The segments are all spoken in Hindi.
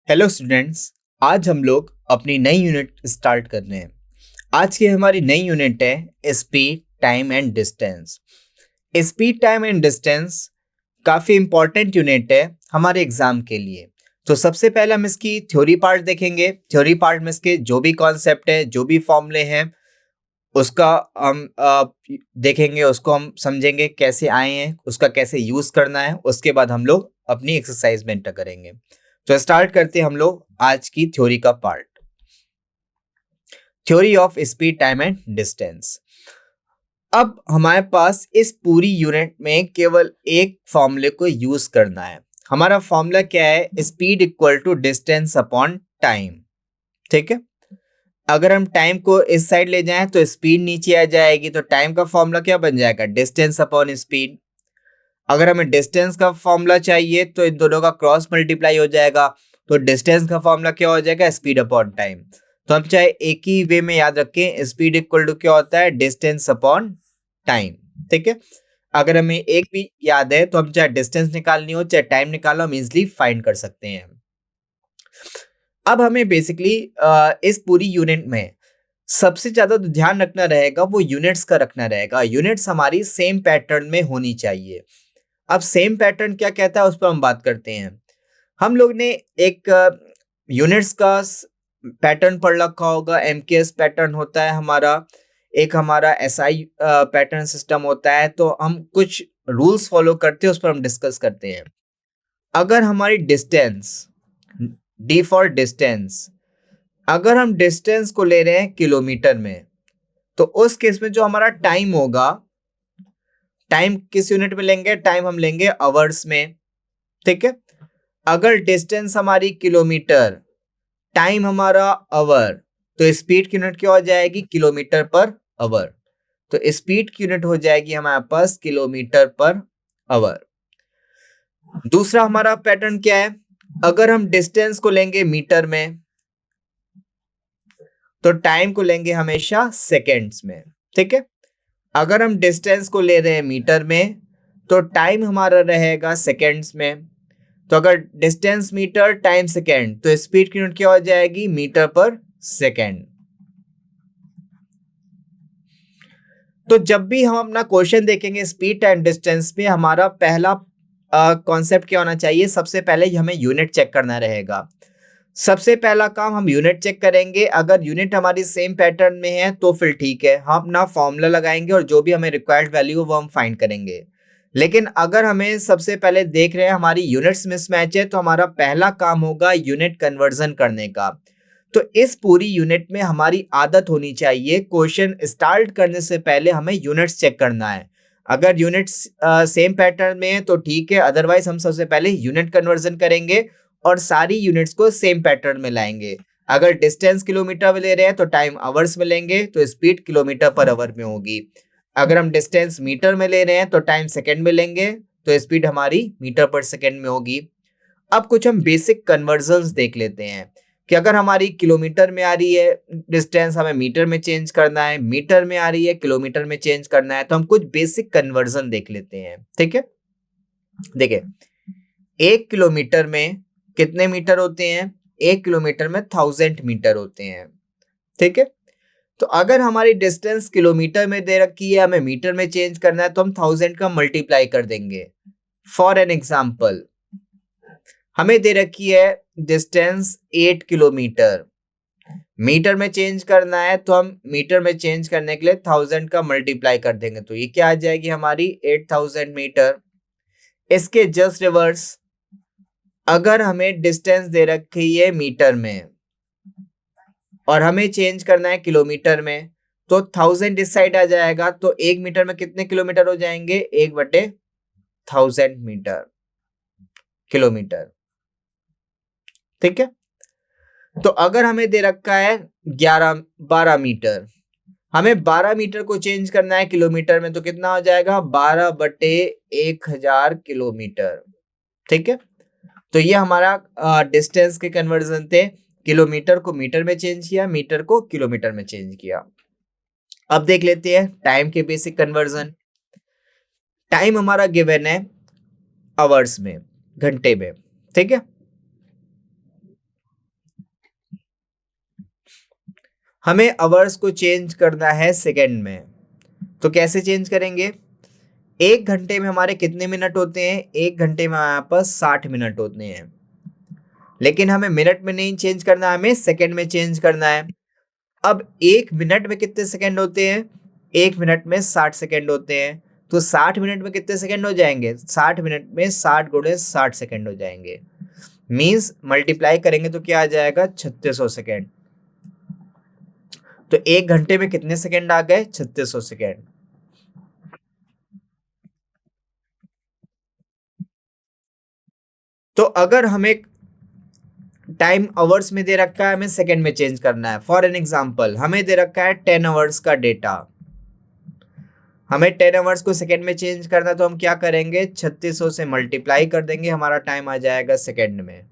Hello students. आज हम लोग अपनी नई यूनिट स्टार्ट कर रहे हैं। आज की हमारी नई यूनिट है speed, time and distance. Speed, time and distance काफ़ी इंपॉर्टेंट यूनिट है हमारे एग्जाम के लिए। तो सबसे पहले हम इसकी थ्योरी पार्ट देखेंगे। थ्योरी पार्ट में इसके जो भी कॉन्सेप्ट है, जो भी फॉर्मूले हैं, उसका हम देखेंगे, उसको हम समझेंगे कैसे आए हैं, उसका कैसे यूज़ करना है। उसके बाद हम लोग अपनी एक्सरसाइज में एंटर करेंगे। तो स्टार्ट करते हैं हम लोग आज की थ्योरी का part. Theory of speed, time and distance. अब हमारे पास इस पूरी यूनिट में केवल एक फॉर्मूले को यूज करना है। हमारा फॉर्मूला क्या है? Speed equal to distance upon time. ठीक है। अगर हम टाइम को इस साइड ले जाएं तो स्पीड नीचे आ जाएगी, तो टाइम का फॉर्मूला क्या बन जाएगा? Distance upon speed. अगर हमें डिस्टेंस का फॉर्मूला चाहिए तो इन दोनों का क्रॉस मल्टीप्लाई हो जाएगा, तो डिस्टेंस का फॉर्मूला क्या हो जाएगा? Speed upon time. तो हम चाहे एक ही वे में याद रखें, स्पीड इक्वल टू क्या होता है? Distance upon time. ठीक है। अगर हमें एक भी याद है तो हम चाहे डिस्टेंस निकालनी हो चाहे टाइम निकालो, हम इजिली फाइंड कर सकते हैं। अब हमें बेसिकली इस पूरी यूनिट में सबसे ज्यादा तो ध्यान रखना रहेगा वो यूनिट्स का रखना रहेगा। यूनिट्स हमारी सेम पैटर्न में होनी चाहिए। अब सेम पैटर्न क्या कहता है उस पर हम बात करते हैं। हम लोग ने एक यूनिट्स का पैटर्न पढ़ रखा होगा। एमकेएस पैटर्न होता है हमारा, एक हमारा एसआई पैटर्न सिस्टम होता है। तो हम कुछ रूल्स फॉलो करते हैं, उस पर हम डिस्कस करते हैं। अगर हमारी डिस्टेंस, डी फॉर डिस्टेंस, अगर हम डिस्टेंस को ले रहे हैं किलोमीटर में, तो उस केस में जो हमारा टाइम होगा, टाइम किस यूनिट में लेंगे? टाइम हम लेंगे आवर्स में। ठीक है। अगर डिस्टेंस हमारी किलोमीटर, टाइम हमारा आवर, तो स्पीड की यूनिट क्या हो जाएगी? Kilometre per our. तो स्पीड की यूनिट हो जाएगी हमारे पास किलोमीटर पर आवर। दूसरा हमारा पैटर्न क्या है? अगर हम डिस्टेंस को लेंगे मीटर में, तो टाइम को लेंगे हमेशा सेकेंड्स में। ठीक है। अगर हम डिस्टेंस को ले रहे हैं मीटर में, तो टाइम हमारा रहेगा सेकेंड्स में। तो अगर डिस्टेंस मीटर, टाइम सेकेंड, तो स्पीड की यूनिट क्या हो जाएगी? मीटर पर सेकेंड। तो जब भी हम अपना क्वेश्चन देखेंगे स्पीड टाइम डिस्टेंस पे, हमारा पहला कॉन्सेप्ट क्या होना चाहिए? सबसे पहले हमें यूनिट चेक करना रहेगा। सबसे पहला काम हम यूनिट चेक करेंगे। अगर यूनिट हमारी सेम पैटर्न में है तो फिर ठीक है, हम अपना फॉर्मूला लगाएंगे और जो भी हमें रिक्वायर्ड वैल्यू वो हम फाइंड करेंगे। लेकिन अगर हमें सबसे पहले देख रहे हैं हमारी यूनिट्स मिसमैच है, तो हमारा पहला काम होगा यूनिट कन्वर्जन करने का। तो इस पूरी यूनिट में हमारी आदत होनी चाहिए, क्वेश्चन स्टार्ट करने से पहले हमें यूनिट्स चेक करना है। अगर यूनिट्स सेम पैटर्न में है तो ठीक है, अदरवाइज हम सबसे पहले यूनिट कन्वर्जन करेंगे और सारी यूनिट्स को सेम पैटर्न में लाएंगे। अगर डिस्टेंस किलोमीटर में ले रहे हैं तो टाइम आवर्स में लेंगे, तो स्पीड किलोमीटर पर आवर में होगी। अगर हम डिस्टेंस मीटर में ले रहे हैं तो टाइम सेकंड में लेंगे, तो स्पीड हमारी मीटर पर सेकंड में होगी। अब कुछ हम बेसिक कन्वर्जन्स देख लेते हैं कि अगर हमारी किलोमीटर में आ रही है डिस्टेंस, हमें मीटर में चेंज करना है, मीटर में आ रही है किलोमीटर में चेंज करना है, तो हम कुछ बेसिक कन्वर्जन देख लेते हैं। ठीक है। देखिए, 1 किलोमीटर में कितने मीटर होते हैं? 1 किलोमीटर में 1000 मीटर होते हैं। ठीक है। तो अगर हमारी डिस्टेंस किलोमीटर में दे रखी है, हमें मीटर में चेंज करना है, तो हम 1000 का मल्टीप्लाई कर देंगे। फॉर एन एग्जाम्पल, हमें दे रखी है डिस्टेंस 8 किलोमीटर, मीटर में चेंज करना है, तो हम मीटर में चेंज करने के लिए 1000 का मल्टीप्लाई कर देंगे, तो ये क्या आ जाएगी हमारी? 8000 मीटर। इसके जस्ट रिवर्स, अगर हमें डिस्टेंस दे रखी है मीटर में और हमें चेंज करना है किलोमीटर में, तो 1000 इस साइड आ जाएगा, तो 1 मीटर में कितने किलोमीटर हो जाएंगे? 1/1000 मीटर किलोमीटर। ठीक है। तो अगर हमें दे रखा है 12 मीटर, हमें 12 मीटर को चेंज करना है किलोमीटर में, तो कितना हो जाएगा? 12/1000 किलोमीटर। ठीक है। तो ये हमारा डिस्टेंस के कन्वर्जन थे। किलोमीटर को मीटर में चेंज किया, मीटर को किलोमीटर में चेंज किया। अब देख लेते हैं टाइम के बेसिक कन्वर्जन। टाइम हमारा गिवन है आवर्स में, घंटे में। ठीक है। हमें आवर्स को चेंज करना है सेकेंड में। तो कैसे चेंज करेंगे? 1 घंटे में हमारे कितने मिनट होते हैं? 1 घंटे में हमारे पास 60 मिनट होते हैं, लेकिन हमें मिनट में नहीं चेंज करना, हमें सेकेंड में चेंज करना है। अब 1 मिनट में कितने सेकेंड होते हैं? 1 मिनट में 60 सेकेंड होते हैं। तो 60 मिनट में कितने सेकेंड हो जाएंगे? 60 मिनट में 60 गुणे 60 सेकेंड हो जाएंगे। मीन्स मल्टीप्लाई करेंगे तो क्या आ जाएगा? 3600 सेकेंड। तो 1 घंटे में कितने सेकेंड आ गए? 3600 सेकेंड। तो अगर हमें टाइम आवर्स में दे रखा है, हमें सेकेंड में चेंज करना है। फॉर एन एग्जांपल हमें दे रखा है 10 आवर्स का डेटा, हमें 10 आवर्स को सेकेंड में चेंज करना है। तो हम क्या करेंगे? 3600 से मल्टीप्लाई कर देंगे, हमारा टाइम आ जाएगा सेकेंड में।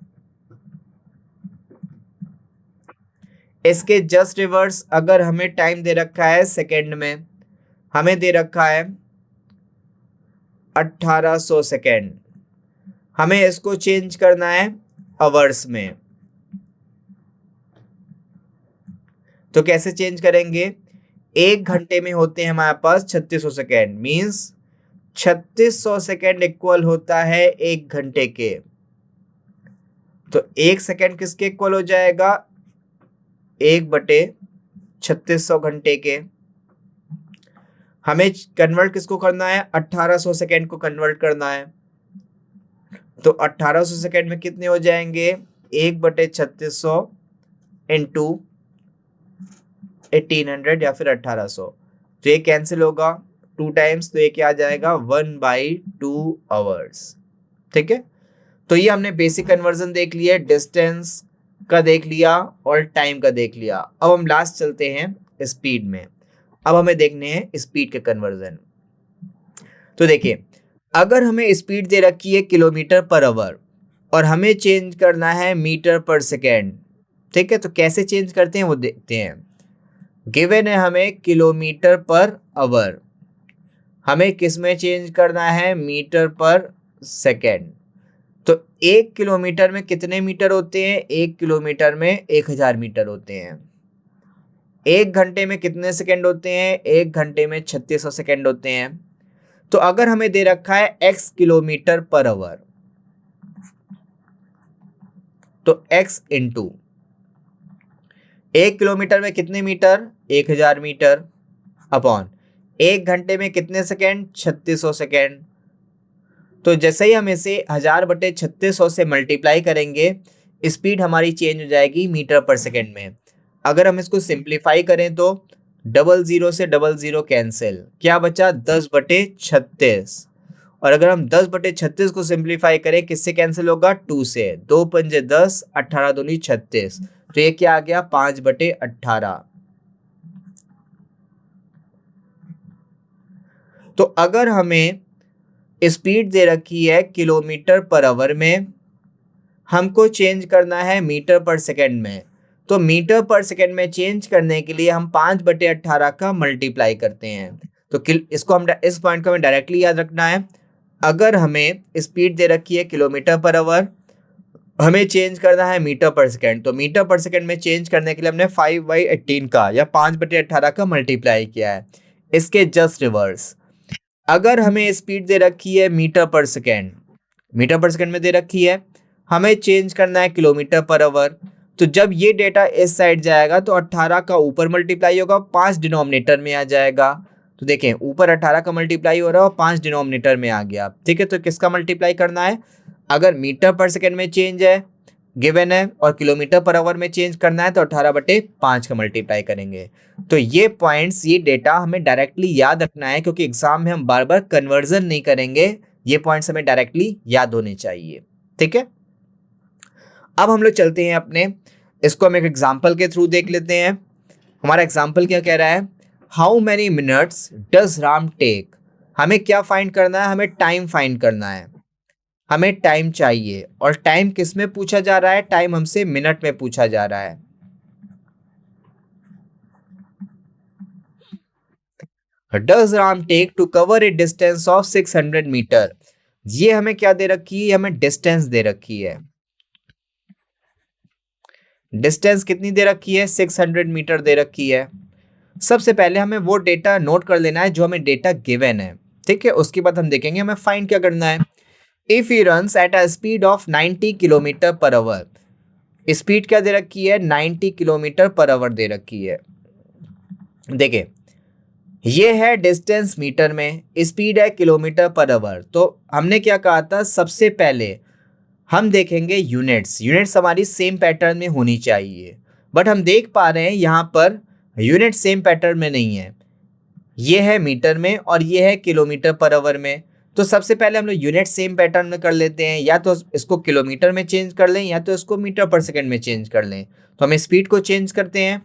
इसके जस्ट रिवर्स, अगर हमें टाइम दे रखा है सेकेंड में, हमें दे रखा है 1800 सेकेंड, हमें इसको चेंज करना है आवर्स में। तो कैसे चेंज करेंगे? 1 घंटे में होते हैं हमारे पास 3600 सेकेंड, मीन्स 3600 सेकेंड इक्वल होता है 1 घंटे के। तो 1 सेकेंड किसके इक्वल हो जाएगा? 1/3600 घंटे के। हमें कन्वर्ट किसको करना है? 1800 सेकेंड को कन्वर्ट करना है। तो 1800 सेकेंड में कितने हो जाएंगे? 1/3600 इंटू 1800 या फिर 1800। तो ये कैंसिल होगा 2 टाइम्स, तो ये क्या आ जाएगा? 1/2 आवर्स। ठीक है, तो ये हमने बेसिक कन्वर्जन देख लिया, डिस्टेंस का देख लिया और टाइम का देख लिया। अब हम लास्ट चलते हैं स्पीड में। अब हमें देखने हैं स्पीड के कन्वर्जन। तो देखिए, अगर हमें स्पीड दे रखी है किलोमीटर पर आवर और हमें चेंज करना है मीटर पर सेकेंड, ठीक है, तो कैसे चेंज करते हैं वो देखते हैं। गिवन है हमें किलोमीटर पर आवर, हमें किस में चेंज करना है? मीटर पर सेकेंड। तो 1 किलोमीटर में कितने मीटर होते हैं? 1 किलोमीटर में 1000 मीटर होते हैं। 1 घंटे में कितने सेकेंड होते हैं? 1 घंटे में 3600 सेकेंड होते हैं। तो अगर हमें दे रखा है x किलोमीटर पर आवर, तो x इंटू 1 किलोमीटर में कितने मीटर? 1000 मीटर, अपॉन 1 घंटे में कितने सेकेंड? 3600 सेकेंड। तो जैसे ही हम इसे 1000/3600 से मल्टीप्लाई करेंगे, स्पीड हमारी चेंज हो जाएगी मीटर पर सेकेंड में। अगर हम इसको सिंप्लीफाई करें तो 00 से 00 कैंसिल, क्या बचा? 10/36। और अगर हम 10/36 को सिंप्लीफाई करें, किससे कैंसिल होगा? 2 से। 2 पंजे 10, 18 दूनी 36, तो ये क्या आ गया? 5/18। तो अगर हमें स्पीड दे रखी है किलोमीटर पर आवर में, हमको चेंज करना है मीटर पर सेकेंड में, तो मीटर पर सेकेंड में चेंज करने के लिए हम 5/18 का मल्टीप्लाई करते हैं। तो इसको हम इस पॉइंट को हमें डायरेक्टली याद रखना है। अगर हमें स्पीड दे रखी है किलोमीटर पर आवर, हमें चेंज करना है मीटर पर सेकेंड, तो मीटर पर सेकेंड में चेंज करने के लिए हमने 5/18 का या 5/18 का मल्टीप्लाई किया है। इसके जस्ट रिवर्स, अगर हमें स्पीड दे रखी है मीटर पर सेकेंड, मीटर पर सेकेंड में दे रखी है, हमें चेंज करना है किलोमीटर पर आवर, तो जब ये डेटा इस साइड जाएगा तो 18 का ऊपर मल्टीप्लाई होगा, 5 डिनोमिनेटर में आ जाएगा। तो देखें, ऊपर 18 का मल्टीप्लाई हो रहा है और 5 डिनोमिनेटर में आ गया। ठीक है, तो किसका मल्टीप्लाई करना है? अगर मीटर पर सेकेंड में चेंज है गिवन है और किलोमीटर पर आवर में चेंज करना है, तो 18/5 का मल्टीप्लाई करेंगे। तो ये पॉइंट्स, ये डेटा हमें डायरेक्टली याद रखना है, क्योंकि एग्जाम में हम बार बार कन्वर्जन नहीं करेंगे। ये पॉइंट्स हमें डायरेक्टली याद होने चाहिए। ठीक है, अब हम लोग चलते हैं अपने, इसको हम एक एग्जाम्पल के थ्रू देख लेते हैं। हमारा एग्जाम्पल क्या कह रहा है? How many minutes does Ram take. हमें क्या फाइंड करना है? हमें टाइम फाइंड करना है। हमें टाइम चाहिए, और टाइम किस में पूछा जा रहा है? टाइम हमसे मिनट में पूछा जा रहा है। Does Ram take to cover a distance of 600 metre. ये हमें क्या दे रखी है? हमें डिस्टेंस दे रखी है। डिस्टेंस कितनी दे रखी है, 600 मीटर दे रखी है। सबसे पहले हमें वो डेटा नोट कर लेना है जो हमें डेटा गिवन है, ठीक है। उसके बाद हम देखेंगे हमें फाइंड क्या करना है। If he runs at a speed of 90 kilometre per our, speed क्या दे रखी है, 90 किलोमीटर पर आवर दे रखी है। देखिए ये है डिस्टेंस मीटर में, स्पीड है किलोमीटर पर आवर। तो हमने क्या कहा था, सबसे पहले हम देखेंगे यूनिट्स। यूनिट्स हमारी सेम पैटर्न में होनी चाहिए, बट हम देख पा रहे हैं यहाँ पर यूनिट सेम पैटर्न में नहीं है। ये है मीटर में और ये है किलोमीटर पर आवर में। तो सबसे पहले हम लोग यूनिट सेम पैटर्न में कर लेते हैं, या तो इसको किलोमीटर में चेंज कर लें या तो इसको मीटर पर सेकंड में चेंज कर लें। तो हम स्पीड को चेंज करते हैं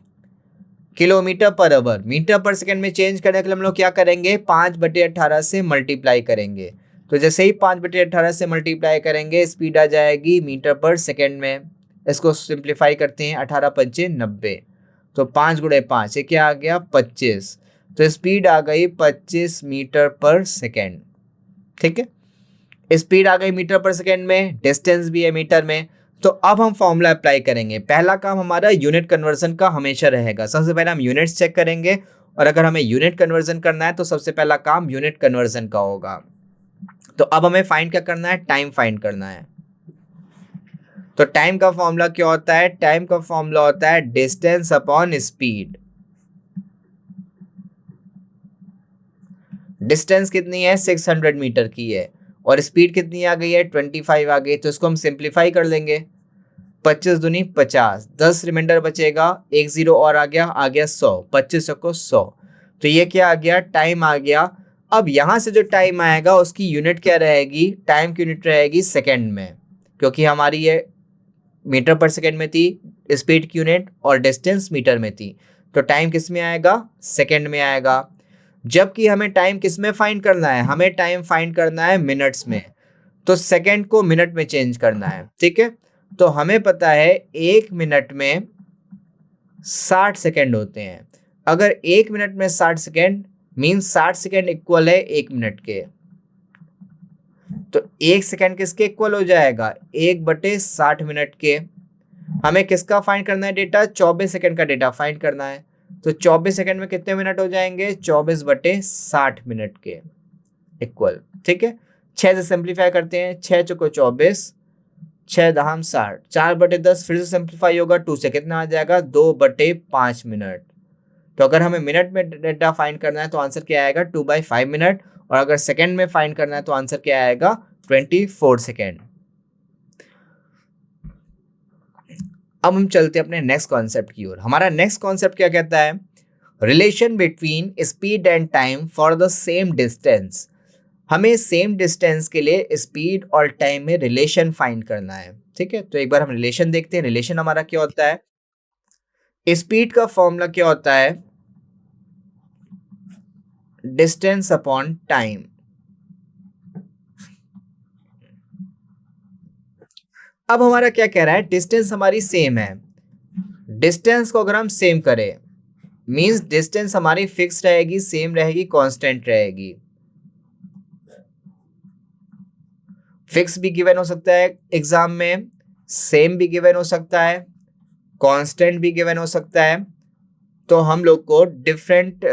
किलोमीटर पर आवर, मीटर पर सेकंड में चेंज करने के लिए हम लोग क्या करेंगे, 5/18 से मल्टीप्लाई करेंगे। तो जैसे ही 5/18 से मल्टीप्लाई करेंगे स्पीड आ जाएगी मीटर पर सेकंड में। इसको सिंप्लीफाई करते हैं, 18×5 = 90। तो 5×5 ये क्या आ गया, 25। तो स्पीड आ गई 25 मीटर पर सेकेंड, ठीक है। स्पीड आ गई मीटर पर सेकेंड में, डिस्टेंस भी है मीटर में। तो अब हम फॉर्मूला अप्लाई करेंगे। पहला काम हमारा यूनिट कन्वर्जन का हमेशा रहेगा। सबसे पहले हम यूनिट्स चेक करेंगे, और अगर हमें यूनिट कन्वर्जन करना है तो सबसे पहला काम यूनिट कन्वर्जन का होगा। तो अब हमें फाइंड क्या करना है, टाइम फाइंड करना है। तो टाइम का फॉर्मूला क्या होता है, टाइम का फॉर्मूला होता है डिस्टेंस अपॉन स्पीड। डिस्टेंस कितनी है, 600 मीटर की है, और स्पीड कितनी आ गई है, 25 आ गई। तो इसको हम सिंप्लीफाई कर लेंगे, 25 दूनी 50, 10 रिमाइंडर बचेगा, 1 0 और आ गया 100, 25 को 100। तो ये क्या आ गया, टाइम आ गया। अब यहाँ से जो टाइम आएगा उसकी यूनिट क्या रहेगी, टाइम की यूनिट रहेगी सेकेंड में, क्योंकि हमारी ये मीटर पर सेकेंड में थी स्पीड की यूनिट और डिस्टेंस मीटर में थी। तो टाइम किस में आएगा, सेकेंड में आएगा। जबकि हमें टाइम किस में फाइंड करना है, हमें टाइम फाइंड करना है मिनट्स में। तो सेकेंड को मिनट में चेंज करना है, ठीक है। तो हमें पता है 1 मिनट में 60 सेकेंड होते हैं। अगर 1 मिनट में 60 सेकेंड मीन्स 60 सेकेंड इक्वल है 1 मिनट के। तो 1 सेकेंड किसके इक्वल हो जाएगा, 1/60 मिनट के। हमें किसका फाइंड करना है डेटा, 24 सेकेंड का डेटा फाइंड करना है। तो 24 सेकेंड में कितने मिनट हो जाएंगे, 24/60 मिनट के इक्वल, ठीक है। 6 से सिंप्लीफाई करते हैं, 6 चौको 24, 6 दहाम 60, 4/10 फिर से सिंप्लीफाई होगा, 2 से कितना आ जाएगा, 2/5 मिनट। तो अगर हमें मिनट में डेटा फाइंड करना है तो आंसर क्या आएगा, 2/5 मिनट। और अगर सेकेंड में फाइंड करना है तो आंसर क्या आएगा, 24 सेकेंड। अब हम चलते हैं अपने नेक्स्ट कॉन्सेप्ट की ओर। हमारा नेक्स्ट कॉन्सेप्ट क्या कहता है, relation between speed and time for the same distance. हमें सेम डिस्टेंस के लिए स्पीड और टाइम में रिलेशन फाइंड करना है, ठीक है। तो एक बार हम रिलेशन देखते हैं। रिलेशन हमारा क्या होता है, स्पीड का फॉर्मूला क्या होता है, डिस्टेंस अपॉन टाइम। अब हमारा क्या कह रहा है, डिस्टेंस हमारी सेम है। डिस्टेंस को अगर हम सेम करें मींस डिस्टेंस हमारी फिक्स रहेगी, सेम रहेगी, कांस्टेंट रहेगी। फिक्स भी गिवन हो सकता है एग्जाम में, सेम भी गिवन हो सकता है, कांस्टेंट भी गिवन हो सकता है। तो हम लोग को डिफरेंट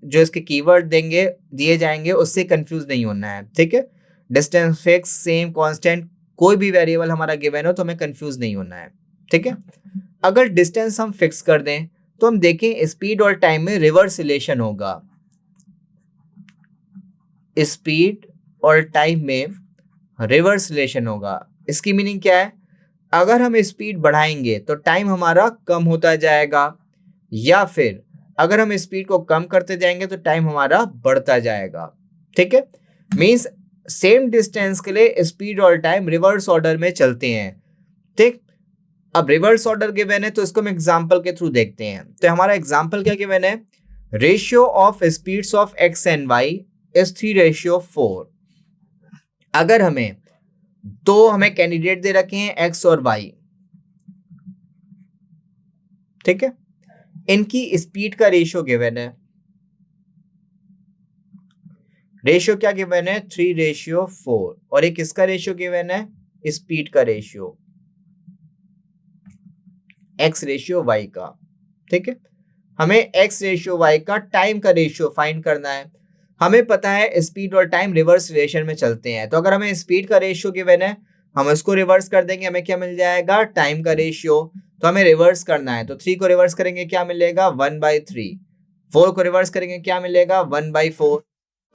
जो इसके कीवर्ड दिए जाएंगे उससे कंफ्यूज नहीं होना है, ठीक है। डिस्टेंस फिक्स, सेम, कांस्टेंट, कोई भी वेरिएबल हमारा गिवन हो तो हमें कंफ्यूज नहीं होना है, ठीक है। अगर डिस्टेंस हम फिक्स कर दें तो हम देखें स्पीड और टाइम में रिवर्स रिलेशन होगा। स्पीड और टाइम में रिवर्स रिलेशन होगा। इसकी मीनिंग क्या है, अगर हम स्पीड बढ़ाएंगे तो टाइम हमारा कम होता जाएगा, या फिर अगर हम स्पीड को कम करते जाएंगे तो टाइम हमारा बढ़ता जाएगा, ठीक है। मींस सेम डिस्टेंस के लिए स्पीड और टाइम रिवर्स ऑर्डर में चलते हैं, ठीक। अब रिवर्स ऑर्डर गिवन है तो इसको हम एग्जांपल के थ्रू देखते हैं। तो हमारा एग्जांपल क्या गिवन है, ratio of speeds of X and Y is 3:4। अगर हमें हमें कैंडिडेट दे रखे हैं एक्स और वाई, ठीक है। इनकी स्पीड का रेशियो गिवन है। रेशियो क्या गिवन है, 3:4। और एक इसका रेशियो गिवन है, स्पीड का रेशियो। एक्स रेशियो वाई का। ठीक है, हमें एक्स रेशियो वाई का टाइम का रेशियो फाइंड करना है। हमें पता है स्पीड और टाइम रिवर्स रिलेशन में चलते हैं, तो अगर हमें स्पीड का रेशियो गिवन है, हम इसको रिवर्स कर देंगे, हमें क्या मिल जाएगा, टाइम का रेशियो। तो हमें रिवर्स करना है, तो 3 को रिवर्स करेंगे क्या मिलेगा, 1/3। 4 को रिवर्स करेंगे क्या मिलेगा, 1/4।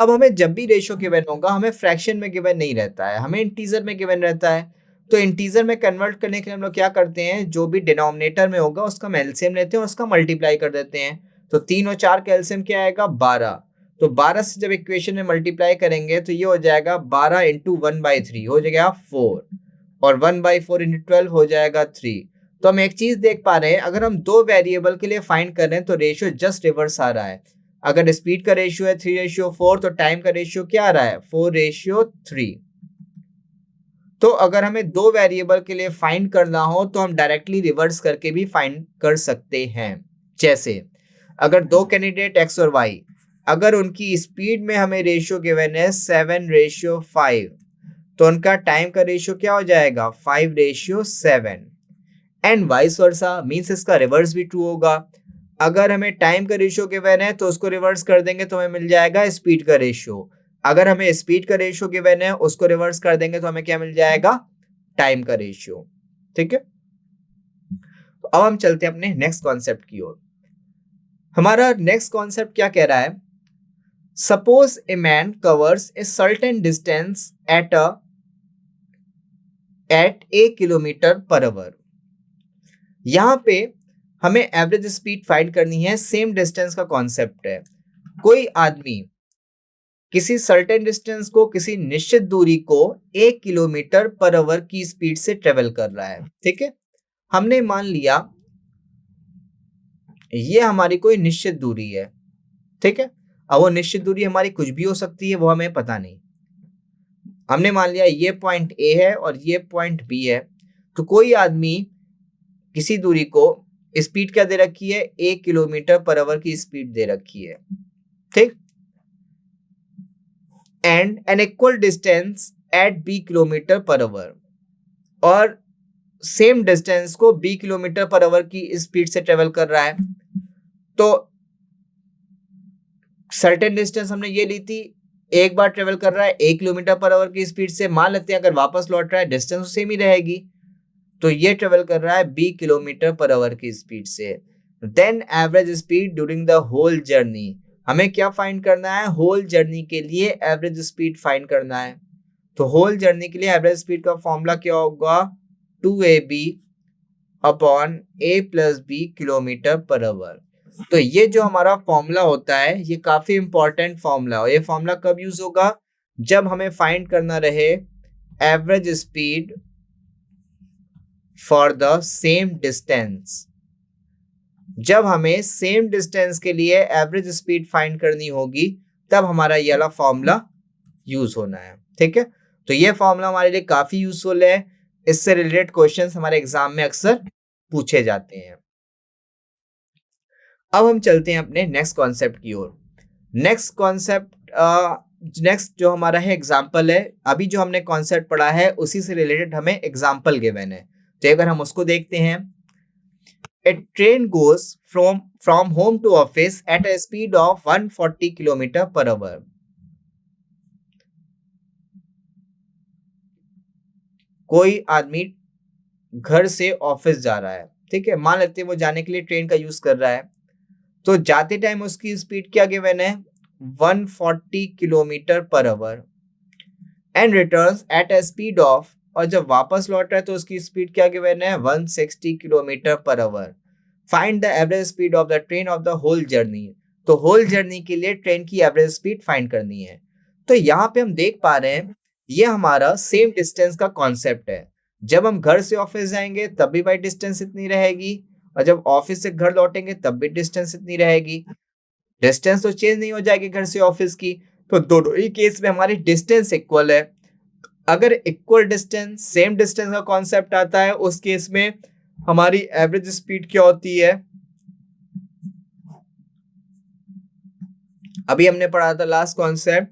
अब हमें जब भी रेशियो गिवन होगा, हमें फ्रैक्शन में गिवन नहीं रहता है, हमें इंटीजर में गिवन रहता है। तो इंटीजर में कन्वर्ट करने के लिए हम लोग क्या करते हैं, जो भी डिनोमिनेटर में होगा उसका हम एलसीएम लेते हैं, उसका मल्टीप्लाई कर देते हैं। तो 3 और 4 का एलसीएम क्या आएगा, 12। तो 12 से जब इक्वेशन में मल्टीप्लाई करेंगे तो ये हो जाएगा 12 इंटू 1/3 हो जाएगा 4, और 1/4 इंटू 12 हो जाएगा 3। तो हम एक चीज देख पा रहे हैं, अगर हम दो वेरिएबल के लिए फाइंड कर रहे हैं तो रेशियो जस्ट रिवर्स आ रहा है। अगर स्पीड का रेशियो है 3/4, तो टाइम का रेशियो क्या आ रहा है, 4/3। तो अगर हमें दो वेरिएबल के लिए फाइंड करना हो तो हम डायरेक्टली रिवर्स करके भी फाइंड कर सकते हैं। जैसे अगर दो कैंडिडेट एक्स और वाई, अगर उनकी स्पीड में हमें रेशियो गिवन है 7/5, तो उनका टाइम का रेशियो क्या हो जाएगा, 5/7। एंड वाइस वर्सा, मीन्स इसका रिवर्स भी ट्रू होगा। अगर हमें टाइम का रेशियो गिवन है तो उसको रिवर्स कर देंगे तो हमें मिल जाएगा स्पीड का रेशियो। अगर हमें स्पीड का रेशियो गिवन है, उसको रिवर्स कर देंगे तो हमें क्या मिल जाएगा, टाइम का रेशियो। ठीक है, तो अब हम चलते हैं अपने नेक्स्ट कॉन्सेप्ट की ओर। हमारा नेक्स्ट कॉन्सेप्ट क्या कह रहा है, suppose a man covers a certain distance at a kilometre per hour. यहां पे हमें एवरेज स्पीड फाइंड करनी है, सेम डिस्टेंस का कॉन्सेप्ट है। कोई आदमी किसी सर्टेन डिस्टेंस को, किसी निश्चित दूरी को 1 किलोमीटर पर आवर की स्पीड से ट्रेवल कर रहा है। ठीक है, हमने मान लिया ये हमारी कोई निश्चित दूरी है। ठीक है, अब वो निश्चित दूरी हमारी कुछ भी हो सकती है, वो हमें पता नहीं। हमने मान लिया ये पॉइंट ए है और ये पॉइंट बी है। तो कोई आदमी किसी दूरी को स्पीड क्या दे रखी है, 1 किलोमीटर पर आवर की स्पीड दे रखी है। ठीक, and an equal distance at b kilometre per hour, और सेम डिस्टेंस को b किलोमीटर पर आवर की स्पीड से ट्रेवल कर रहा है। तो सर्टेन डिस्टेंस हमने ये ली थी, एक बार ट्रेवल कर रहा है 1 किलोमीटर पर आवर की स्पीड से, मान लेते हैं अगर वापस लौट रहा है डिस्टेंस सेम ही रहेगी। तो ये ट्रेवल कर रहा है b किलोमीटर पर आवर की स्पीड से। Then average speed during the whole journey, हमें क्या फाइंड करना है, होल जर्नी के लिए एवरेज स्पीड फाइंड करना है। तो होल जर्नी के लिए एवरेज स्पीड का फॉर्मूला क्या होगा, 2ab upon a plus b kilometre per our. तो ये जो हमारा फॉर्मूला होता है ये काफी इंपॉर्टेंट फॉर्मूला है। ये फॉर्मूला कब यूज होगा, जब हमें फाइंड करना रहे average speed for the same distance. जब हमें सेम डिस्टेंस के लिए एवरेज स्पीड फाइंड करनी होगी तब हमारा ये वाला फॉर्मूला यूज होना है। ठीक है, तो ये फॉर्मूला हमारे लिए काफी यूजफुल है, इससे रिलेटेड क्वेश्चंस हमारे एग्जाम में अक्सर पूछे जाते हैं। अब हम चलते हैं अपने नेक्स्ट कॉन्सेप्ट की ओर। नेक्स्ट जो हमारा है एग्जाम्पल है। अभी जो हमने कॉन्सेप्ट पढ़ा है उसी से रिलेटेड हमें एग्जाम्पल गिवन है, तो अगर हम उसको देखते हैं, a train goes from home to office at a speed of 140 kilometre per hour. कोई आदमी घर से ऑफिस जा रहा है, ठीक है, मान लेते हैं वो जाने के लिए ट्रेन का यूज कर रहा है। तो जाते टाइम उसकी स्पीड क्या गिवन है, 140 kilometre per hour, and returns at a speed of, और जब वापस लौट रहा है तो उसकी स्पीड क्या गिवन है, 160 kilometre per hour. Find the average speed of the train of the whole journey. तो होल जर्नी के लिए ट्रेन की एवरेज स्पीड फाइंड करनी है। तो यहाँ पे हम देख पा रहे हैं ये हमारा सेम डिस्टेंस का कॉन्सेप्ट है। जब हम घर से ऑफिस जाएंगे तब भी भाई डिस्टेंस इतनी रहेगी, और जब ऑफिस से घर लौटेंगे तब भी डिस्टेंस इतनी रहेगी। डिस्टेंस तो चेंज नहीं हो जाएगी घर से ऑफिस की, तो दोनों ही केस में हमारी डिस्टेंस इक्वल है। अगर इक्वल डिस्टेंस, सेम डिस्टेंस का कॉन्सेप्ट आता है उस केस में हमारी एवरेज स्पीड क्या होती है, अभी हमने पढ़ा था last concept,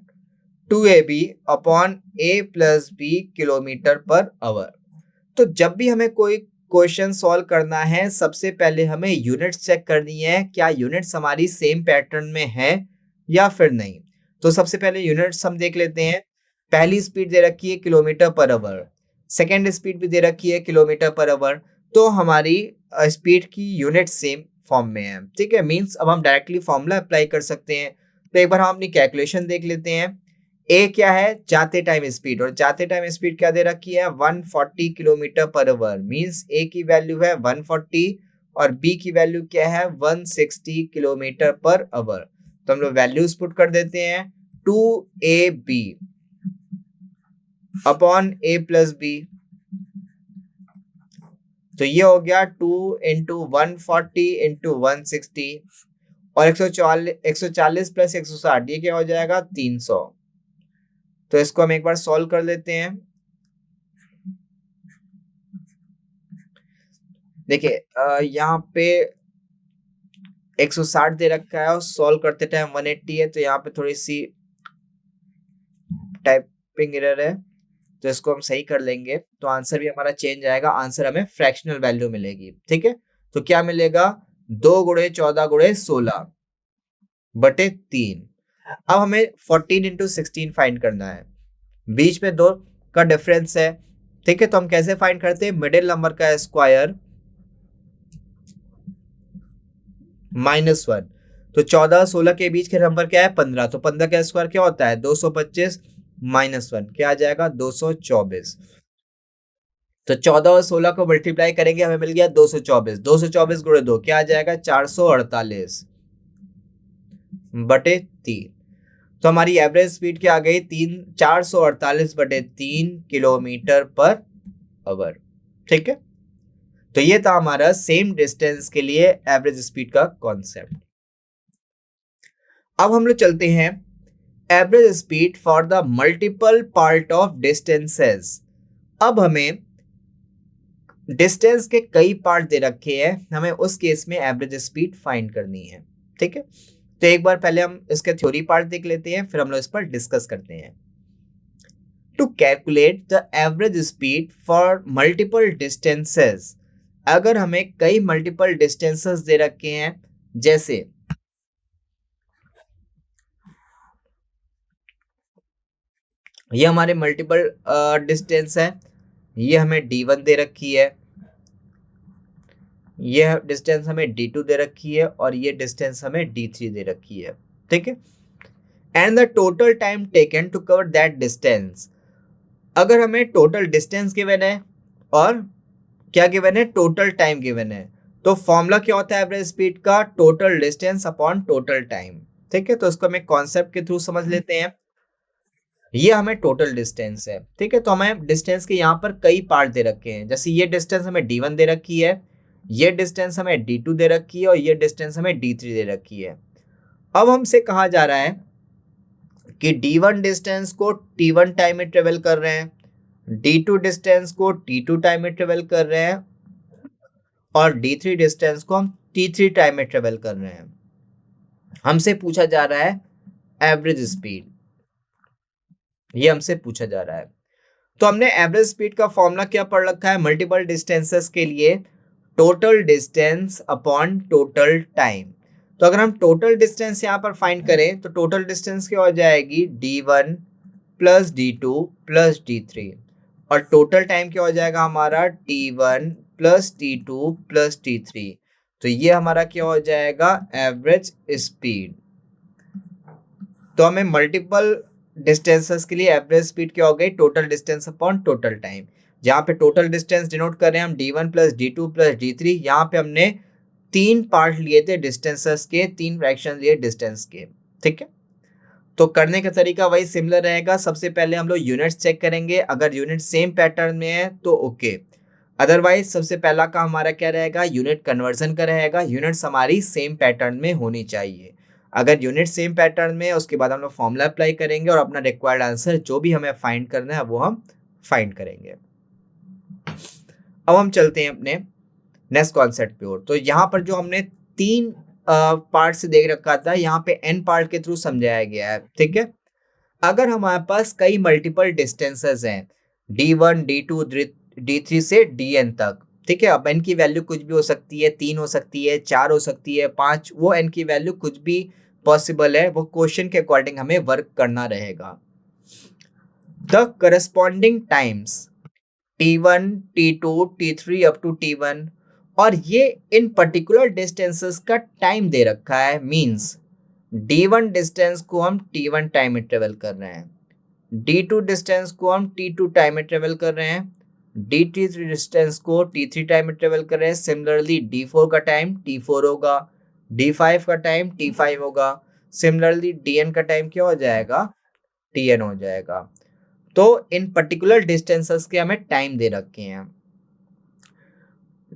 2ab upon a plus b kilometre per our. तो जब भी हमें कोई क्वेश्चन सॉल्व करना है, सबसे पहले हमें यूनिट्स चेक करनी है, क्या यूनिट्स हमारी सेम पैटर्न में है या फिर नहीं। तो सबसे पहले यूनिट्स हम देख लेते हैं। पहली स्पीड दे रखी है kilometre per our, second speed भी दे रखी है किलोमीटर पर आवर, तो हमारी स्पीड की यूनिट सेम फॉर्म में है। ठीक है, मीन्स अब हम डायरेक्टली फॉर्मूला अप्लाई कर सकते हैं। तो एक बार हम अपनी कैलकुलेशन देख लेते हैं। ए क्या है, जाते टाइम स्पीड, और जाते टाइम स्पीड क्या दे रखी है 140 किलोमीटर पर आवर, मीन्स ए की वैल्यू है 140 और बी की वैल्यू क्या है 160 किलोमीटर पर आवर। तो हम लोग वैल्यूज पुट कर देते हैं, 2ab upon a plus B. तो ये हो गया 2 इंटू 140 इंटू 160 और 140 प्लस 160, ये क्या हो जाएगा 300। तो इसको हम एक बार सॉल्व कर लेते हैं। देखिए यहाँ पे 160 दे रखा है और सॉल्व करते टाइम 180 है, तो यहाँ पे थोड़ी सी टाइपिंग एरर है, तो इसको हम सही कर लेंगे। तो आंसर भी हमारा चेंज आएगा, आंसर हमें फ्रैक्शनल वैल्यू मिलेगी। ठीक है, तो क्या मिलेगा 2 गुणे 14 गुणे 16 बटे 3। अब हमें 14 इंटू 16 फाइंड करना है, बीच में 2 का डिफरेंस है। ठीक है, तो हम कैसे फाइंड करते हैं, मिडिल नंबर का स्क्वायर -1। तो 14 16 के बीच के नंबर क्या है 15, तो 15 का स्क्वायर क्या होता है 225 -1 क्या आ जाएगा 224। तो 14 और 16 को मल्टीप्लाई करेंगे, हमें मिल गया 224। 224 गुणे 2 क्या आ जाएगा 448 बटे 3। तो हमारी एवरेज स्पीड क्या आ गई 448 बटे 3 किलोमीटर पर आवर। ठीक है, तो ये था हमारा सेम डिस्टेंस के लिए एवरेज स्पीड का कॉन्सेप्ट। अब हम लोग चलते हैं average speed for the multiple part of distances. अब हमें डिस्टेंस के कई पार्ट दे रखे हैं, हमें उस केस में एवरेज स्पीड फाइंड करनी है। ठीक है, तो एक बार पहले हम इसके थ्योरी पार्ट देख लेते हैं, फिर हम लोग इस पर डिस्कस करते हैं। To calculate the average speed for multiple distances, अगर हमें कई मल्टीपल डिस्टेंसेस दे रखे हैं, जैसे ये हमारे मल्टीपल डिस्टेंस है, ये हमें d1 दे रखी है, ये डिस्टेंस हमें d2 दे रखी है और ये डिस्टेंस हमें d3 दे रखी है। ठीक है, and the total time taken to cover that distance, अगर हमें टोटल डिस्टेंस गिवन है और क्या गिवन है टोटल टाइम गिवन है, तो फॉर्मूला क्या होता है एवरेज स्पीड का, total distance upon total time. ठीक है, तो इसको हम एक कॉन्सेप्ट के थ्रू समझ लेते हैं। ये हमें टोटल डिस्टेंस है। ठीक है, तो हमें डिस्टेंस के यहाँ पर कई पार्ट दे रखे हैं, जैसे ये डिस्टेंस हमें d1 दे रखी है, ये डिस्टेंस हमें d2 दे रखी है और ये डिस्टेंस हमें d3 दे रखी है। अब हमसे कहा जा रहा है कि d1 डिस्टेंस को t1 टाइम में ट्रेवल कर रहे हैं, d2 डिस्टेंस को t2 टाइम में ट्रेवल कर रहे हैं और d3 डिस्टेंस को हम t3 टाइम में ट्रेवल कर रहे हैं। हमसे पूछा जा रहा है एवरेज स्पीड, ये हमसे पूछा जा रहा है। तो हमने एवरेज स्पीड का फॉर्मूला क्या पढ़ रखा है मल्टीपल डिस्टेंसेस के लिए, total distance upon total time. तो अगर हम टोटल डिस्टेंस यहाँ पर फाइंड करें तो टोटल डिस्टेंस क्या हो जाएगी d1 plus d2 plus d3 और टोटल टाइम क्या हो जाएगा हमारा t1 plus t2 plus t3। तो ये हमारा क्या हो जाएगा एवरेज स्पीड। तो हमें मल्टीपल डिस्टेंसेस के लिए एवरेज स्पीड क्या हो गई total distance upon total time. जहाँ पे टोटल डिस्टेंस डिनोट कर रहे हैं हम d1 plus d2 plus d3, यहाँ पे हमने 3 पार्ट लिए थे डिस्टेंसेस के, 3 फ्रैक्शन लिए डिस्टेंस के। ठीक है, तो करने का तरीका वही सिमिलर रहेगा। सबसे पहले हम लोग यूनिट्स चेक करेंगे, अगर यूनिट सेम पैटर्न में है तो ओके, अदरवाइज सबसे पहला का हमारा क्या रहेगा यूनिट कन्वर्जन का रहेगा, यूनिट्स हमारी सेम पैटर्न में होनी चाहिए। अगर यूनिट सेम पैटर्न में, उसके बाद हम लोग फॉर्मूला अप्लाई करेंगे और अपना रिक्वायर्ड आंसर जो भी हमें फाइंड करना है वो हम फाइंड करेंगे। अब हम चलते हैं अपने नेक्स्ट कॉन्सेप्ट पे और, तो यहाँ पर जो हमने 3 पार्ट से देख रखा था, यहाँ पे n पार्ट के थ्रू समझाया गया है। ठीक है, अगर हमारे पास कई मल्टीपल डिस्टेंसेस हैं d1 d2 d3 से dn तक, ठीक है, अब n की वैल्यू कुछ भी हो सकती है, 3 हो सकती है, 4 हो सकती है, 5, वो n की वैल्यू कुछ भी पॉसिबल है, वो क्वेश्चन के अकॉर्डिंग हमें वर्क करना रहेगा। The corresponding times T1, T2, T3 up to T1, और ये इन पर्टिकुलर डिस्टेंसेस का टाइम दे रखा है, मींस D1 डिस्टेंस को हम T1 टाइम में ट्रेवल कर रहे हैं, D2 डिस्टेंस को हम T2 टाइम में ट्रेवल कर रहे हैं, D3 डिस्टेंस को T3 टाइम में ट्रेवल कर रहे हैं। सिमिलरली D4 का टाइम T4 होगा, D5 का टाइम T5 होगा, सिमिलरली Dn का टाइम क्या हो जाएगा, Tn हो जाएगा। तो इन पर्टिकुलर डिस्टेंसेस के हमें टाइम दे रखे हैं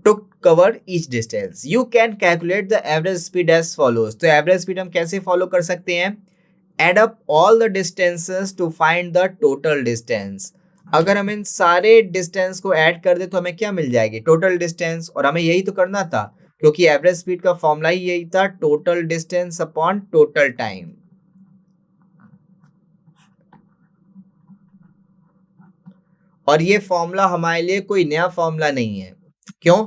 to cover each distance. You can calculate the average speed as follows. तो एवरेज स्पीड हम कैसे फॉलो कर सकते हैं, add up all the distances to find the total distance. अगर हम इन सारे डिस्टेंस को ऐड कर दे तो हमें क्या मिल जाएगी, टोटल डिस्टेंस। और हमें यही तो करना था, क्योंकि एवरेज स्पीड का फॉर्मूला ही यही था, total distance upon total time. और ये फॉर्मूला हमारे लिए कोई नया फॉर्मूला नहीं है। क्यों,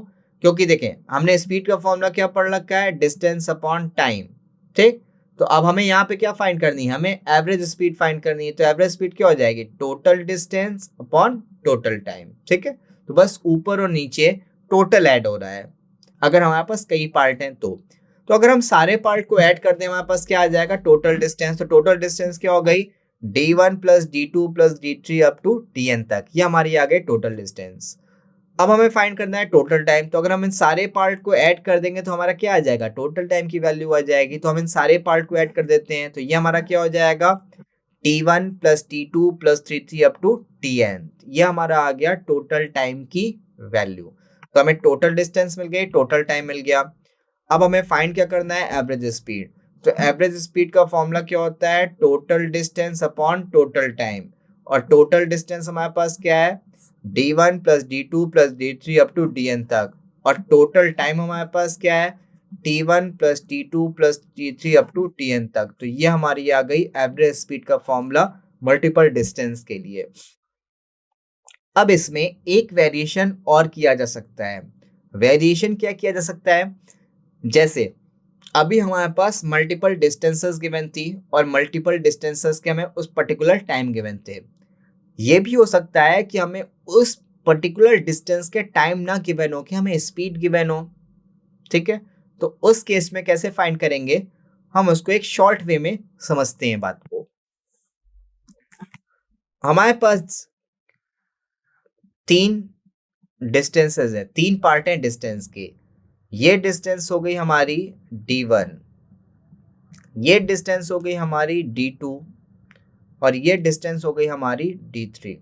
क्योंकि देखें हमने स्पीड का फॉर्मूला क्या पढ़ रखा है, डिस्टेंस अपॉन टाइम। ठीक, तो अब हमें यहाँ पे क्या फाइंड करनी है, हमें एवरेज स्पीड फाइंड करनी है। तो एवरेज स्पीड क्या हो जाएगी, total distance upon total time. ठीक है, तो बस ऊपर और नीचे टोटल ऐड हो रहा है, अगर हमारे पास कई पार्ट हैं तो अगर हम सारे पार्ट को ऐड कर दें हमारे पास क्या आ जाएगा, टोटल डिस्टेंस। तो टोटल डिस्टेंस क्या हो गई, D1 plus D2 plus D3 up to Tn तक, ये हमारी आ गई टोटल डिस्टेंस। अब हमें फाइंड करना है टोटल टाइम। तो अगर हम इन सारे पार्ट को ऐड कर देंगे तो हमारा क्या आ जाएगा, टोटल टाइम की वैल्यू आ जाएगी। तो हम इन सारे पार्ट को ऐड कर देते हैं, तो ये हमारा क्या हो जाएगा, T1 plus T2 plus T3 up to Tn। ये हमारा आ गया टोटल टाइम की वैल्यू। तो हमें टोटल डिस्टेंस मिल गई, टोटल टाइम मिल गया। अब हमें फाइंड क्या करना है, एवरेज स्पीड। तो एवरेज स्पीड का फॉर्मूला क्या होता है, total distance upon total time. और टोटल डिस्टेंस हमारे पास क्या है, D1 plus D2 plus D3 up to Dn तक। और टोटल टाइम हमारे पास क्या है, T1 plus T2 plus T3 up to Tn तक। तो ये हमारी आ गई एवरेज स्पीड का फॉर्मूला मल्टीपल डिस्टेंस के लिए। अब इसमें एक वेरिएशन और किया जा सकता है। वेरिएशन क्या किया जा सकता है, जैसे अभी हमारे पास मल्टीपल डिस्टेंसेस गिवन थी और मल्टीपल डिस्टेंसेस के हमें उस पर्टिकुलर टाइम गिवन थे। ये भी हो सकता है कि हमें उस पर्टिकुलर डिस्टेंस के टाइम ना गिवन हो, कि हमें स्पीड गिवन हो। ठीक है, तो उस केस में कैसे फाइंड करेंगे, हम उसको एक शॉर्ट वे में समझते हैं बात को। हमारे पास तीन डिस्टेंसेस है, तीन पार्ट हैं डिस्टेंस के। ये डिस्टेंस हो गई हमारी D1, ये डिस्टेंस हो गई हमारी D2, और ये डिस्टेंस हो गई हमारी D3।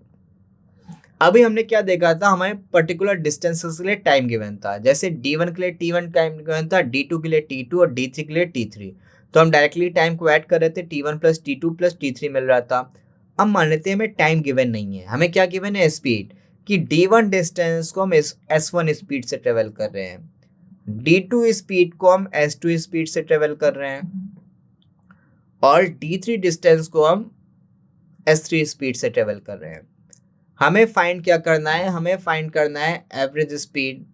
अभी हमने क्या देखा था, हमें पर्टिकुलर डिस्टेंसेस के लिए टाइम गिवन था। जैसे D1 के लिए T1 टाइम गिवन था, D2 के लिए T2 और D3 के लिए T3। तो हम डायरेक्टली टाइम को ऐड कर रहे थे, T1 plus T2 plus T3 मिल रहा था। अब मान लेते हैं हमें टाइम गिवन नहीं है, हमें क्या गिवन है, स्पीड। कि D1 डिस्टेंस को हम S1 स्पीड से ट्रेवल कर रहे हैं, D2 स्पीड को हम S2 स्पीड से ट्रेवल कर रहे हैं, और D3 डिस्टेंस को हम S3 स्पीड से ट्रेवल कर रहे हैं। हमें फाइंड क्या करना है, हमें फाइंड करना है एवरेज स्पीड।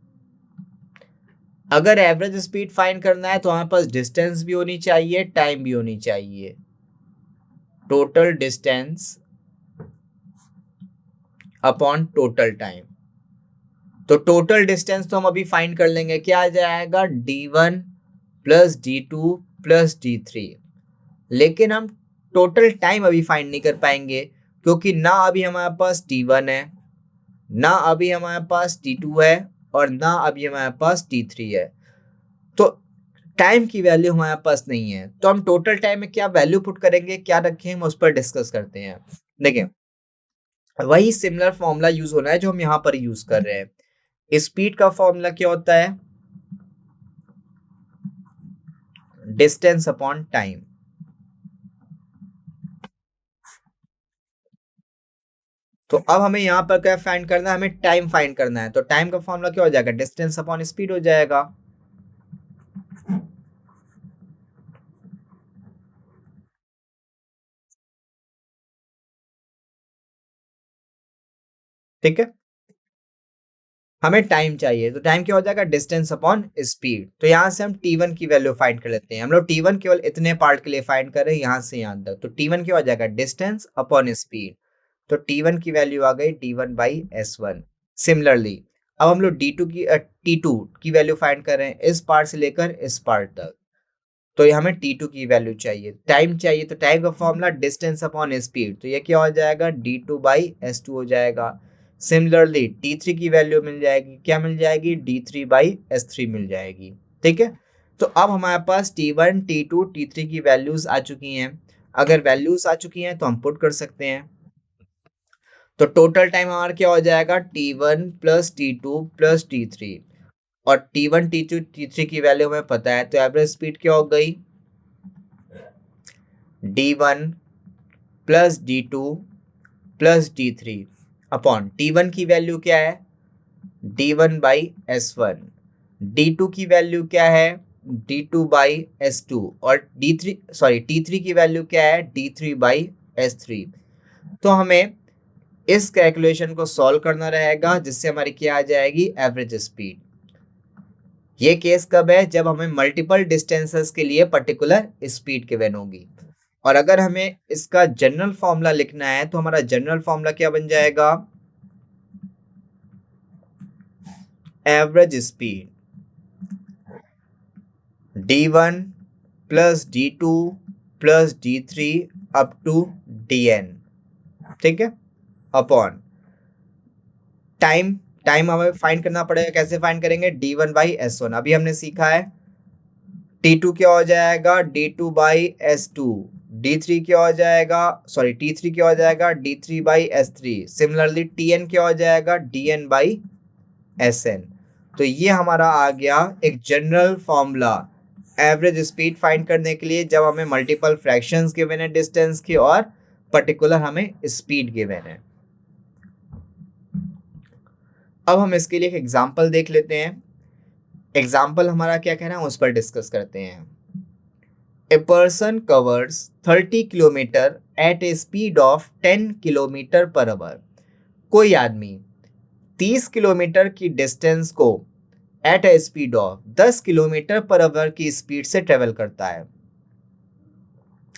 अगर एवरेज स्पीड फाइंड करना है तो हमारे पास डिस्टेंस भी होनी चाहिए, टाइम भी होनी चाहिए। Total distance upon total time. तो टोटल डिस्टेंस तो हम अभी फाइंड कर लेंगे, क्या आ जाएगा, D1 plus D2 plus D3। लेकिन हम टोटल टाइम अभी फाइंड नहीं कर पाएंगे, क्योंकि ना अभी हमारे पास T1 है, ना अभी हमारे पास T2 है, और ना अभी हमारे पास T3 है। तो टाइम की वैल्यू हमारे पास नहीं है। तो हम टोटल टाइम में क्या वैल्यू पुट करेंगे, क्या रखें, हम उस पर डिस्कस करते हैं। देखिए, वही सिमिलर फॉर्मूला यूज होना है जो हम यहाँ पर यूज कर रहे हैं। स्पीड का फॉर्मूला क्या होता है, डिस्टेंस अपॉन टाइम। तो अब हमें यहाँ पर क्या फाइंड करना है, हमें टाइम फाइंड करना है। तो टाइम का फॉर्मूला क्या हो जाएगा, डिस्टेंस अपॉन स्पीड हो जाएगा। ठीक है, हमें टाइम चाहिए, तो टाइम क्या हो जाएगा, डिस्टेंस अपॉन स्पीड। तो यहाँ से हम T1 की वैल्यू फाइंड कर लेते हैं। हम लोग T1 केवल इतने पार्ट के लिए फाइंड कर रहे हैं, यहाँ से यहाँ तक। तो T1 क्या हो जाएगा, डिस्टेंस अपॉन स्पीड। तो T1 की वैल्यू आ गई D1/S1। सिमिलरली अब हम लोग T2 की वैल्यू फाइंड कर रहे हैं, इस पार्ट से लेकर इस पार्ट तक। तो ये हमें T2 की वैल्यू चाहिए, टाइम चाहिए, तो टाइम का फॉर्मूला डिस्टेंस अपॉन स्पीड। तो ये क्या हो जाएगा, D2/S2 हो जाएगा। सिमिलरली T3 की वैल्यू मिल जाएगी, क्या मिल जाएगी, D3/S3 मिल जाएगी। ठीक है, तो अब हमारे पास T1, T2, T3 की वैल्यूज आ चुकी हैं। अगर वैल्यूज आ चुकी हैं तो हम पुट कर सकते हैं। तो टोटल टाइम हमारा क्या हो जाएगा, T1 plus T2 plus T3। और T1, T2, T3 की वैल्यू हमें पता है, तो एवरेज स्पीड क्या हो गई, D1 plus D2 plus D3 upon T1 की वैल्यू क्या है, D1/S1। D2 की वैल्यू क्या है, D2/S2। और T3 की वैल्यू क्या है, D3/S3। तो हमें इस कैलकुलेशन को सॉल्व करना रहेगा, जिससे हमारी क्या आ जाएगी, एवरेज स्पीड। ये केस कब है, जब हमें मल्टीपल डिस्टेंसेस के लिए पर्टिकुलर स्पीड गिवन होगी। और अगर हमें इसका जनरल फॉर्मूला लिखना है, तो हमारा जनरल फॉर्मूला क्या बन जाएगा, average speed D1 plus D2 plus D3 up to Dn। ठीक है, अपॉन टाइम। टाइम हमें फाइंड करना पड़ेगा, कैसे फाइंड करेंगे, D1/S1 अभी हमने सीखा है। T2 क्या हो जाएगा, D2/S2। D3 क्या हो जाएगा, T3 क्या हो जाएगा, D3/S3। सिमिलरली Tn क्या हो जाएगा, Dn/Sn। तो ये हमारा आ गया एक general formula average speed find करने के लिए, जब हमें मल्टीपल फ्रैक्शंस गिवन है डिस्टेंस की और पर्टिकुलर हमें स्पीड गिवन है। अब हम इसके लिए एक एग्जांपल देख लेते हैं। एग्जाम्पल हमारा क्या कहना है, उस पर डिस्कस करते हैं। A person covers 30 kilometre at a speed of 10 kilometre per hour. कोई आदमी 30 किलोमीटर की डिस्टेंस को at a speed of 10 kilometre per hour की स्पीड से ट्रेवल करता है,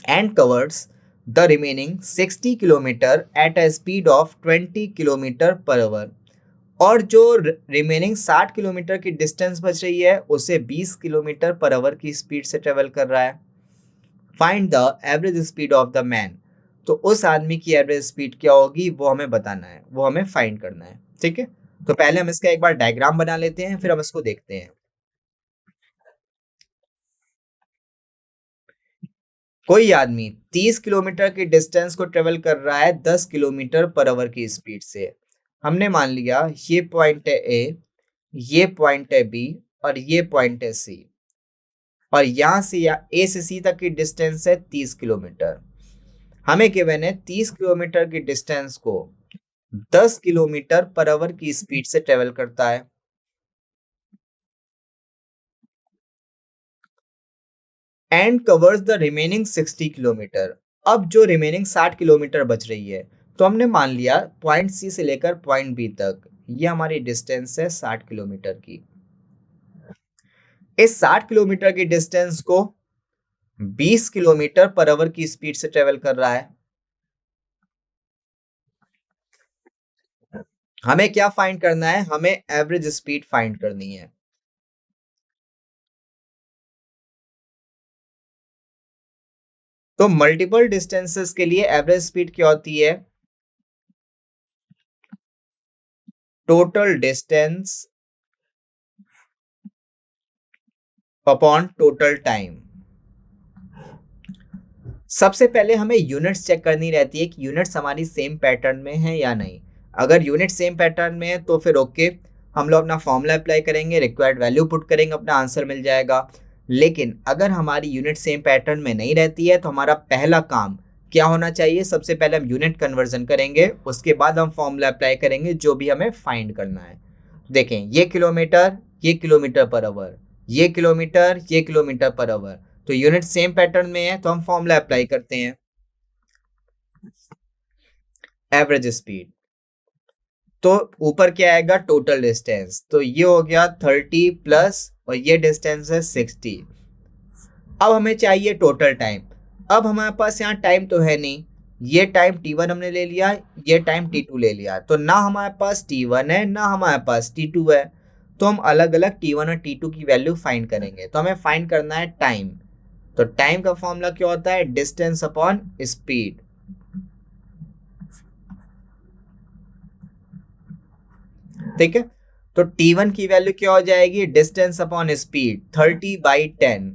and covers the remaining 60 kilometre at a speed of 20 kilometre per hour. और जो रिमेनिंग 60 किलोमीटर की डिस्टेंस बच रही है, उसे 20 किलोमीटर पर आवर की स्पीड से ट्रेवल कर रहा है। Find the average speed of the man. तो उस आदमी की एवरेज स्पीड क्या होगी, वो हमें बताना है, वो हमें फाइंड करना है। ठीक है, तो पहले हम इसका एक बार डायग्राम बना लेते हैं, फिर हम इसको देखते हैं। कोई आदमी 30 किलोमीटर की डिस्टेंस को ट्रेवल कर रहा है 10 किलोमीटर पर आवर की स्पीड से। हमने मान लिया ये पॉइंट है ए, ये पॉइंट है बी और ये पॉइंट है सी। और यहाँ से ए से सी तक की डिस्टेंस है 30 किलोमीटर। हमें गिवन है 30 किलोमीटर की डिस्टेंस को 10 किलोमीटर पर आवर की स्पीड से ट्रेवल करता है, and covers the remaining 60 kilometre. अब जो रिमेनिंग 60 किलोमीटर बच रही है, तो हमने मान लिया पॉइंट सी से लेकर पॉइंट बी तक ये हमारी डिस्टेंस है 60 किलोमीटर की। इस 60 किलोमीटर की डिस्टेंस को 20 किलोमीटर पर आवर की स्पीड से ट्रेवल कर रहा है। हमें क्या फाइंड करना है, हमें एवरेज स्पीड फाइंड करनी है। तो मल्टीपल डिस्टेंसेस के लिए एवरेज स्पीड क्या होती है, total distance upon total time. सबसे पहले हमें यूनिट्स चेक करनी रहती है कि यूनिट्स हमारी सेम पैटर्न में है या नहीं। अगर यूनिट सेम पैटर्न में है तो फिर ओके, हम लोग अपना फॉर्मूला अप्लाई करेंगे, रिक्वायर्ड वैल्यू पुट करेंगे, अपना आंसर मिल जाएगा। लेकिन अगर हमारी यूनिट सेम पैटर्न में नहीं रहती है, तो हमारा पहला काम क्या होना चाहिए, सबसे पहले हम यूनिट कन्वर्जन करेंगे, उसके बाद हम फॉर्मूला अप्लाई करेंगे जो भी हमें फाइंड करना है। देखें, ये किलोमीटर पर आवर, ये किलोमीटर पर आवर। तो यूनिट सेम पैटर्न में है, तो हम फॉर्मूला अप्लाई करते हैं, एवरेज स्पीड। तो ऊपर क्या आएगा, टोटल डिस्टेंस। तो ये हो गया 30 प्लस और ये डिस्टेंस है 60। अब हमें चाहिए टोटल टाइम। अब हमारे पास यहाँ टाइम तो है नहीं, ये टाइम t1 हमने ले लिया, ये टाइम t2 ले लिया, तो ना हमारे पास t1 है ना हमारे पास t2 है। तो हम अलग अलग t1 और t2 की वैल्यू फाइंड करेंगे। तो हमें फाइंड करना है टाइम। तो टाइम का फॉर्मूला क्या होता है, डिस्टेंस अपॉन स्पीड। ठीक है, तो t1 की वैल्यू क्या हो जाएगी, डिस्टेंस अपॉन स्पीड 30/10।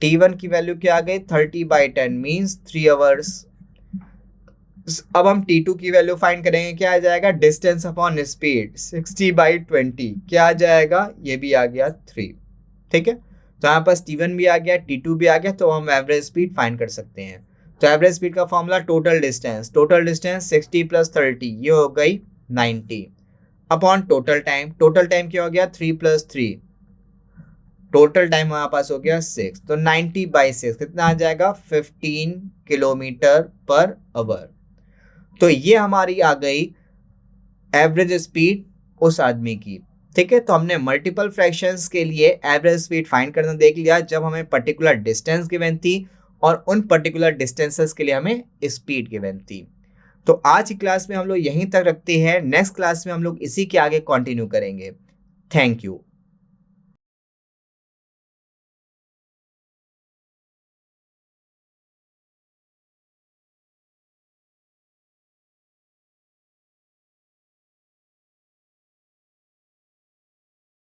t1 की वैल्यू क्या आ गई, 30/10 मींस 3 आवर्स। अब हम t2 की वैल्यू फाइंड करेंगे, क्या आ जाएगा, डिस्टेंस अपॉन स्पीड 60/20। क्या आ जाएगा, ये भी आ गया 3। ठीक है, तो यहाँ पास t1 भी आ गया, t2 भी आ गया, तो हम एवरेज स्पीड फाइंड कर सकते हैं। तो एवरेज स्पीड का फॉर्मूला टोटल डिस्टेंस 60 + 30, ये हो गई 90 upon total time. Total time क्या हो गया, 3 + 3, टोटल टाइम हमारे पास हो गया 6। तो 90/6 कितना आ जाएगा, 15 किलोमीटर पर आवर। तो ये हमारी आ गई एवरेज स्पीड उस आदमी की। ठीक है, तो हमने मल्टीपल फ्रैक्शंस के लिए एवरेज स्पीड फाइंड करना देख लिया, जब हमें पर्टिकुलर डिस्टेंस गिवन थी और उन पर्टिकुलर डिस्टेंसेस के लिए हमें स्पीड गिवन थी। तो आज की क्लास में हम लोग यहीं तक रखते हैं। नेक्स्ट क्लास में हम लोग इसी के आगे कंटिन्यू करेंगे। Thank you.